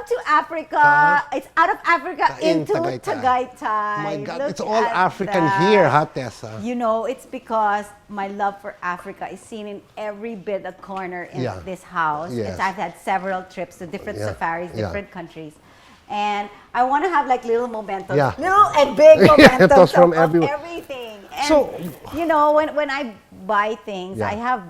to Africa. It's out of Africa In into Tagaytay. Tagaytay. My God, Look it's all at African that. here, huh, Tessa? You know, it's because my love for Africa is seen in every bit of corner in Yeah. this house. Yes. I've had several trips to different Yeah. safaris, Yeah. different countries. And I want to have like little mementos, Yeah. little and big Yeah, mementos those from of everywhere. everything. And, So- you know, when I buy things, Yeah. I have,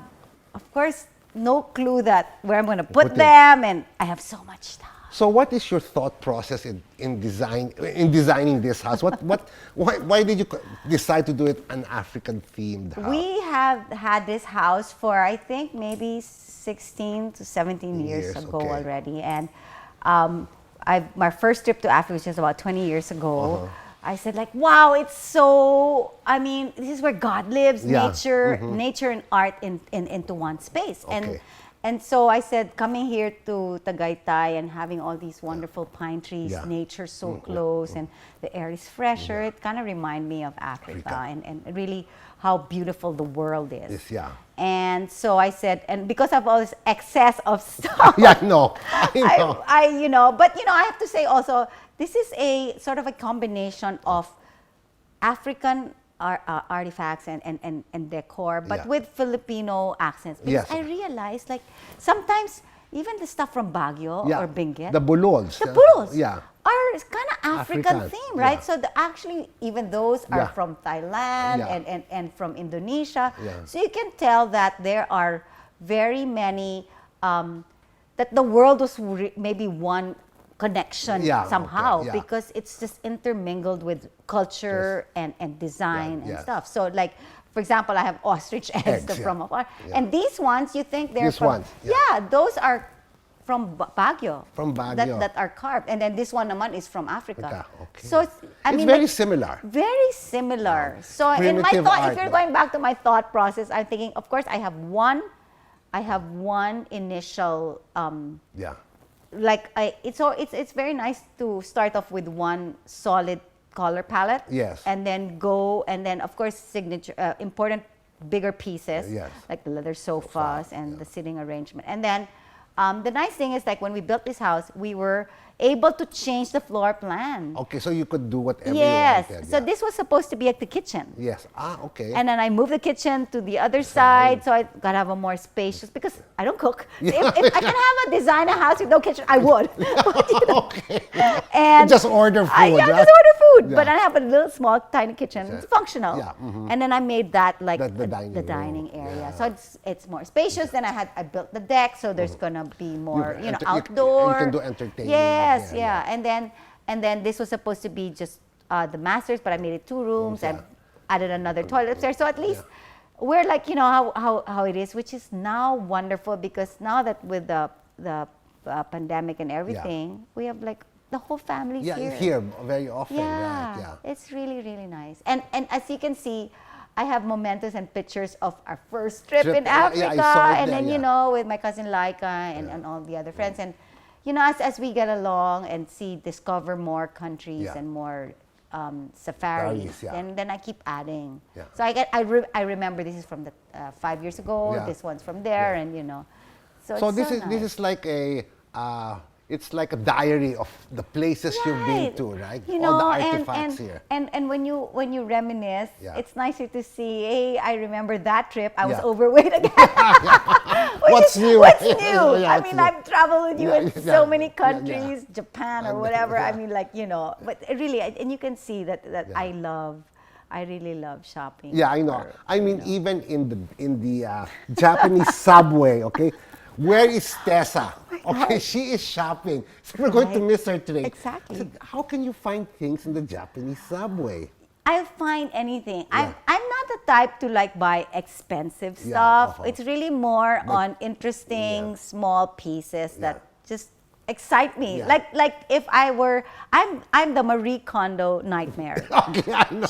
of course, no clue that where I'm going to put Put it. them, and I have so much stuff. So what is your thought process in designing this house? Why did you decide to do it an African themed house? We have had this house for, I think, maybe 16 to 17 years Years, ago okay. already. And my first trip to Africa was just about 20 years ago. Uh-huh. I said, like, wow, it's so, I mean, this is where God lives, Yeah. nature and art into one space. Okay. And so I said, coming here to Tagaytay and having all these wonderful pine trees, Yeah. nature so close, and the air is fresher, it kind of reminded me of Africa, Africa. and really how beautiful the world is. Yes, yeah. And so I said, and because of all this excess of stuff, Yeah, I know. I know. but I have to say also, this is a sort of a combination of African artifacts and decor, but Yeah. with Filipino accents. Because Yes. I realized, like, sometimes even the stuff from Baguio Yeah. or Benguet, The bulols. the poodles Yeah. are kind of African African, theme, right? yeah. So actually, even those are Yeah. from Thailand Yeah. and from Indonesia. Yeah. So you can tell that there are very many, that the world was maybe one connection Yeah, somehow, okay, yeah. because it's just intermingled with culture and design and yes. stuff. So like, for example, I have ostrich eggs, Eggs, from yeah. afar. Yeah. And these ones, you think they're These from... ones, yeah. those are from Baguio. From Baguio. That are carved. And then this one naman is from Africa. Okay. So it's, It's very similar. very similar. So in my Primitive thought, art, if you're no? going back to my thought process, I'm thinking, of course, I have one initial, Yeah. it's very nice to start off with one solid color palette. Yes. And then of course, signature, important bigger pieces, Yes. like the leather sofas and the sitting arrangement. And then the nice thing is, like, when we built this house, we were able to change the floor plan. Okay, so you could do whatever Yes. you wanted. So yeah. this was supposed to be at the kitchen. Yes. Okay. And then I moved the kitchen to the other side, so I gotta have a more spacious, because I don't cook. So if I can have a designer house with no kitchen, I would. But, Okay. and Just order food, yeah, right? just order food. Yeah. But I have a little small tiny kitchen. It's functional. Yeah, And then I made that like The the dining room. dining area. Yeah. So it's more spacious. Then I built the deck, so there's gonna be more You- outdoor. you can do entertainment. Yes, Yeah, yeah. And then this was supposed to be just the masters, but I made it 2 rooms and Yeah. added another toilet upstairs. So at least we're like, how it is, which is now wonderful, because now that with the pandemic and everything, we have like the whole family Yeah, here. here very often, Yeah, right? Yeah. it's really, really nice. And as you can see, I have mementos and pictures of our first trip in Yeah, Africa, I saw it and there, then yeah. with my cousin Laika and all the other friends, and as we get along and discover more countries Yeah. and more safaris, Safaris, yeah. then I keep adding. Yeah. So I remember this is from the 5 years ago. Yeah. This one's from there, and So this it's this is like it's like a diary of the places you've been to, right? All the artifacts here. And when you reminisce, Yeah. it's nicer to see, hey, I remember that trip. I was Yeah. overweight again. What's new? What's new? Yeah, I what's mean, new? I've traveled with you in Yeah, so yeah, many yeah, countries, Japan or And, whatever. I yeah. mean, but it really, and you can see that I really love shopping. Yeah, I know. for, I mean, even in the Japanese subway, okay? Where is Tessa? Okay, she is shopping. So we're going to Right. miss her today. Exactly. So how can you find things in the Japanese subway? I'll find anything. Yeah. I'm not the type to like buy expensive Yeah, stuff. uh-huh. It's really more on interesting small pieces that just excite me. Yeah. Like if I'm the Marie Kondo nightmare. Okay, I know.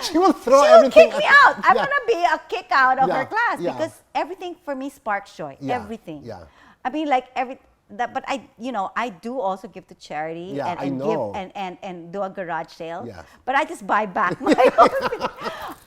She will throw she'll everything kick me at- out. I'm Yeah. gonna be a kick out of Yeah, her class yeah. because everything for me sparks joy. Yeah, Everything. yeah. I mean, like but I do also give to charity Yeah, I and know. give and do a garage sale. Yes. But I just buy back my own.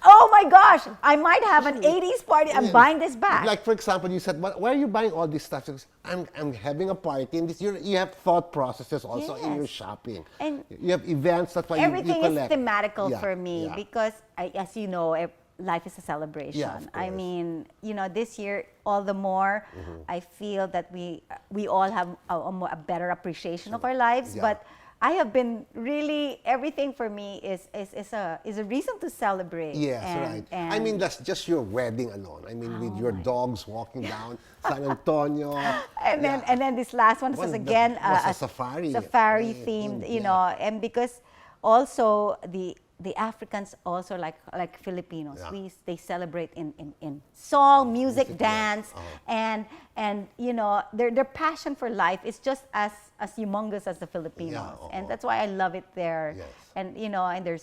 Oh my gosh, I might have an 80s party. I'm buying this back. Like, for example, you said, why are you buying all this stuff? Because I'm having a party, and you have thought processes also in your Yes. shopping. And you have events, that's why you Everything is collect. thematical Yeah, for me yeah. because, as you know, life is a celebration. Yeah, of I course. mean, this year all the more, I feel that we all have a better appreciation of our lives. Yeah. But I have been really, everything for me is a reason to celebrate. Yes, And- right. and- I mean, that's just your wedding alone. I mean, with your dogs walking down San Antonio. and then this last one was That again was a safari. safari Yeah, themed, yeah. and because also the Africans also like Filipinos, Yeah. they celebrate in song, music, Music, yeah. dance, and their passion for life is just as humongous as the Filipinos, and that's why I love it there. Yes. And and they're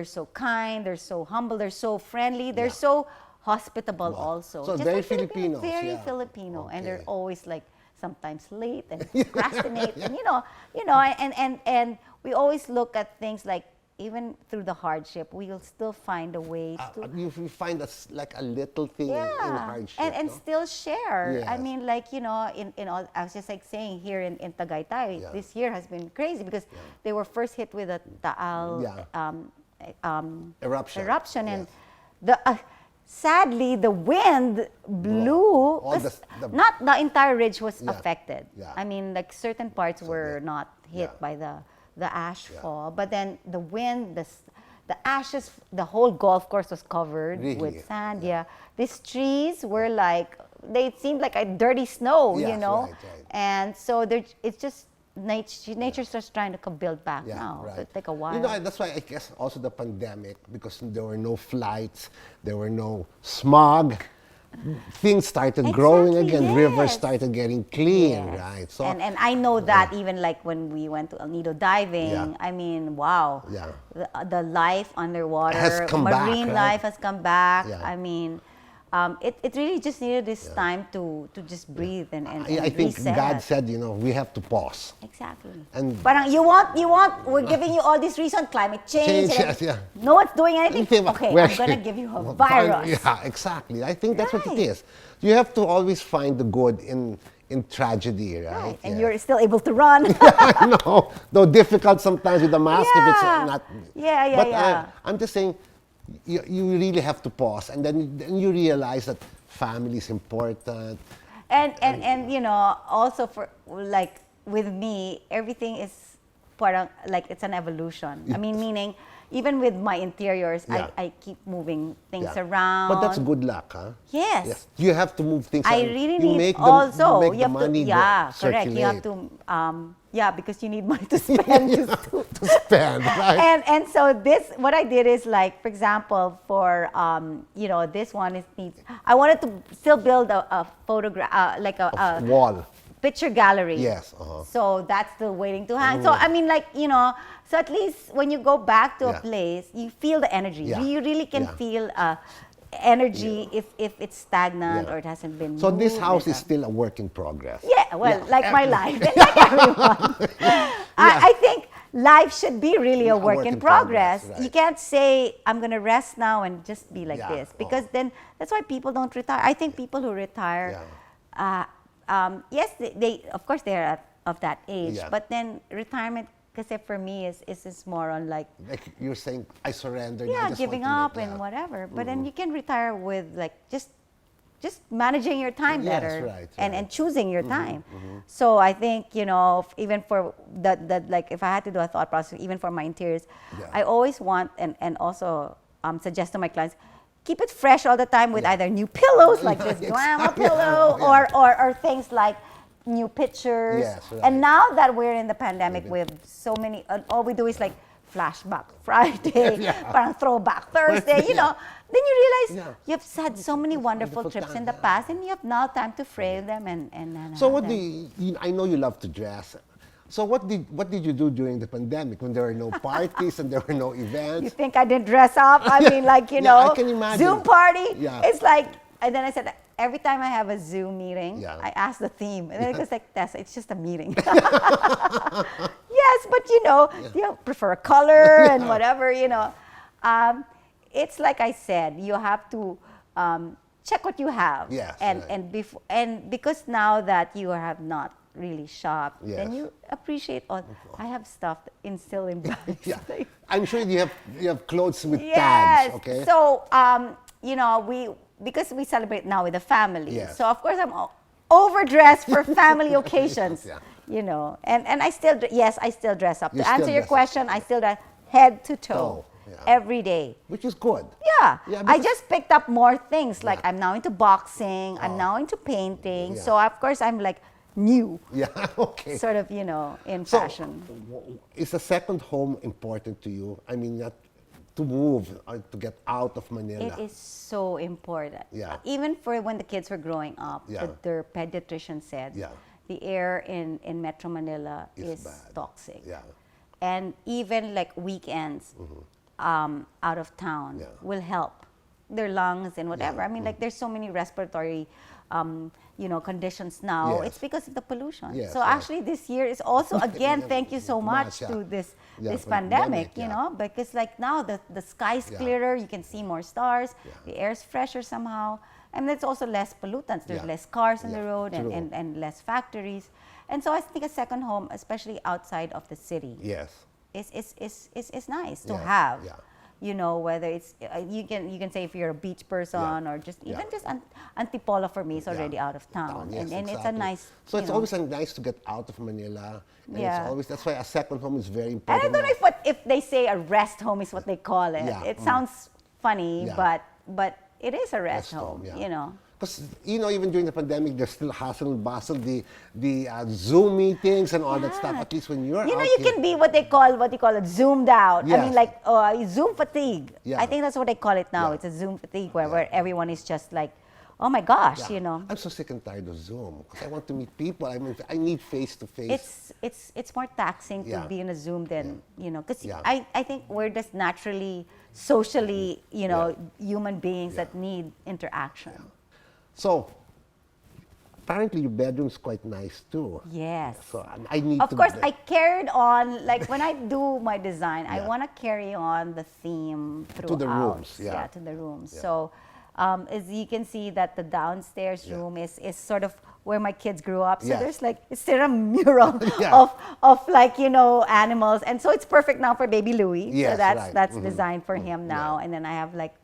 so kind, they're so humble, they're so friendly, they're Yeah. so hospitable Wow. also. So Just very like Filipinos, Filipinos, very yeah. Filipino, and they're Okay. always like sometimes late and procrastinate, and and we always look at things like even through the hardship, we'll still find a way to You find that's like a little thing in hardship. and no? still share. I Yes. mean, like in all, I was just like saying here in Tagaytay, Yeah. this year has been crazy because they were first hit with a Taal Yeah. Eruption. and Yes. sadly the wind blew. All Not the entire ridge was Yeah. affected. Yeah. I mean, like certain parts were not hit Yeah. by the ash fall, but then the wind, the ashes, the whole golf course was covered Really? with sand. Yeah. These trees were like, they seemed like a dirty snow, Yes, you know. right. And so it's just nature's just trying to build back Yeah, now. right. So it take a while. That's why I guess also the pandemic, because there were no flights, there were no smog, things started growing Exactly, again, rivers yes. started getting clean, Yes. right? So and I know that even like when we went to El Nido diving, Yeah. I mean, wow, Yeah. the life underwater, Has come back, marine right? life has come back. Yeah. I mean, it really just needed this time to just breathe and I think reset. God said, we have to pause. Exactly. And- Parang you want, we're giving you all this reason, climate change. and Yes, yeah. No one's doing anything. Okay, We're I'm going to give you a virus. Yeah, exactly. I think that's what it Right. is. You have to always find the good in tragedy, right? Right. And Yeah. you're still able to run. no, though difficult sometimes with the mask if it's Yeah. not. Yeah, But yeah. I'm just saying, you really have to pause, and then you realize that family is important. And also for like with me, everything is parang like it's an evolution. I mean, meaning even with my interiors, Yeah. I keep moving things Yeah. around. But that's good luck, huh? Yes. You have to move things. I around. really you need make the, also you make the have money to, yeah, correct. You have circulate. to because you need money to spend. to spend, right? And so what I did is like, for example, for this one needs. I wanted to still build a photograph, like a Wall. picture gallery. Yes, uh-huh. So that's still waiting to hang. So I mean, like so at least when you go back to a Yeah. place, you feel the energy. Yeah. You really can Yeah. feel energy if it's stagnant Yeah. or it hasn't been. So this moved house and is still a work in progress. yeah, well, Yeah. like my life, like everyone. I think life should be really a work in progress. right. You can't say, I'm going to rest now and just be like Yeah, this. Because then that's why people don't retire. I think people who retire, yes, they of course, they're of that age. Yeah. But then retirement, kasi for me, is more on like, Like you're saying, I surrendered. I yeah, just giving want to up live. and Yeah. whatever. But then you can retire with like just managing your time Yes, better right, and right. choosing your time. So I think even for that like if I had to do a thought process even for my interiors, Yeah. I always want and also suggest to my clients, keep it fresh all the time with Yeah. either new pillows like this glamour Exactly. pillow Yeah. or things like new pictures. Yes, right. And now that we're in the pandemic with so many, all we do is like flashback Friday, Yeah. parang throwback Thursday, then you realize Yeah. you've had so many wonderful Wonderful trips in time, the yeah. past and you have now time to frame them and So have what them. do you, I know you love to dress. So what did you do during the pandemic when there were no parties and there were no You events? think I didn't dress up? I mean, like, Yeah, I can imagine. Zoom party. Yeah. It's like, and then I said, every time I have a Zoom meeting, Yeah. I ask the theme. And then it goes like, Tessa, it's just a meeting. Yes, but you prefer color and whatever, it's like I said, you have to check what you have. Yes, and right. and because now that you have not really shopped, Yes. then you appreciate, I have stuff still in bags. Yeah. Like, I'm sure you have clothes with yes. tags, okay? So, because we celebrate now with the family. Yes. So, of course, I'm overdressed for family occasions. Yeah. And I still, yes, I still dress up. You To still answer your dress up. question, I still dress head to toe Oh, yeah. every day. Which is good. Yeah, Yeah, I because- just picked up more things. Like Yeah. I'm now into boxing. I'm Oh. now into painting. Yeah. So of course I'm like new, Yeah, okay. sort of, in So, fashion. is a second home important to you? I mean, not to move or to get out of Manila. It is so important. Yeah. Even for when the kids were growing up, Yeah. their pediatrician said Yeah. the air in Metro Manila It's is bad. toxic. Yeah. And even like weekends out of town Yeah. will help their lungs and whatever. Yeah. I mean, like there's so many respiratory conditions now. Yes. It's because of the pollution. Yes, so right. actually this year is also, again, thank you so much Yeah. to this Yeah, this pandemic, pandemic, yeah. because like now the sky's Yeah. clearer, you can see more stars, Yeah. the air's fresher somehow, and there's also less pollutants. There's Yeah. less cars on the Yeah, road true. and less factories. And so I think a second home, especially outside of the city, Yes. is nice to Yes, have. yeah. Whether it's you can say if you're a beach person or just Yeah. even just Antipolo for me is Yeah. already out of town, Yes, and it's a exactly. nice. So it's always nice to get out of Manila. And Yeah. it's always, that's why a second home is very And important. I don't know if they say a rest home is what they call it. Yeah, It sounds funny, Yeah. but it is a rest Rest home, home. yeah. Because, even during the pandemic, there's still hustle and bustle, the Zoom meetings and all that stuff. Yeah. At least when you're out You here- can be what you call it, zoomed out. I mean, Yes. like Zoom fatigue. Yeah. I think that's what they call it now. Yeah. It's a Zoom fatigue where everyone is just like, oh my gosh, Yeah. I'm so sick and tired of Zoom because I want to meet people. I mean, I need face to face. It's more taxing to Yeah. be in a Zoom than because Yeah. I think we're just naturally socially Yeah. human beings Yeah. that need interaction. So, apparently your bedroom's quite nice too. Yes. So I need Of to. course, I carried on, like when I do my design, I Yeah. want to carry on the theme throughout. the rooms, yeah. to the rooms. Yeah. So, as you can see that the downstairs Yeah. room is sort of where my kids grew up. So Yes. there's like, it's still a mural Yeah. of like, animals. And so it's perfect now for baby Louis. Yes, so that's right. that's designed for him now. Yeah. And then I have like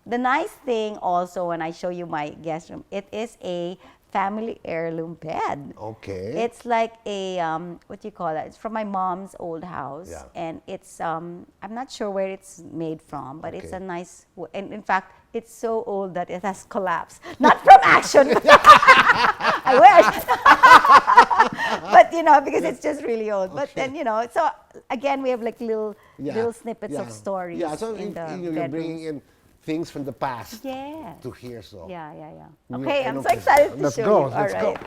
the nice thing also when I show you my guest room, it is a family heirloom bed. Okay. It's like a what do you call that? It's from my mom's old house, Yeah. and it's I'm not sure where it's made from, but it's Okay. a nice. And in fact, it's so old that it has collapsed. Not from action. I wish. But because it's just really old. But then so again we have like little snippets of stories Yeah, so in the you're bedrooms. bringing in things from the past Yes. to here. So Yeah. I Okay, I'm know so excited to Let's show go. you. All Let's go. right.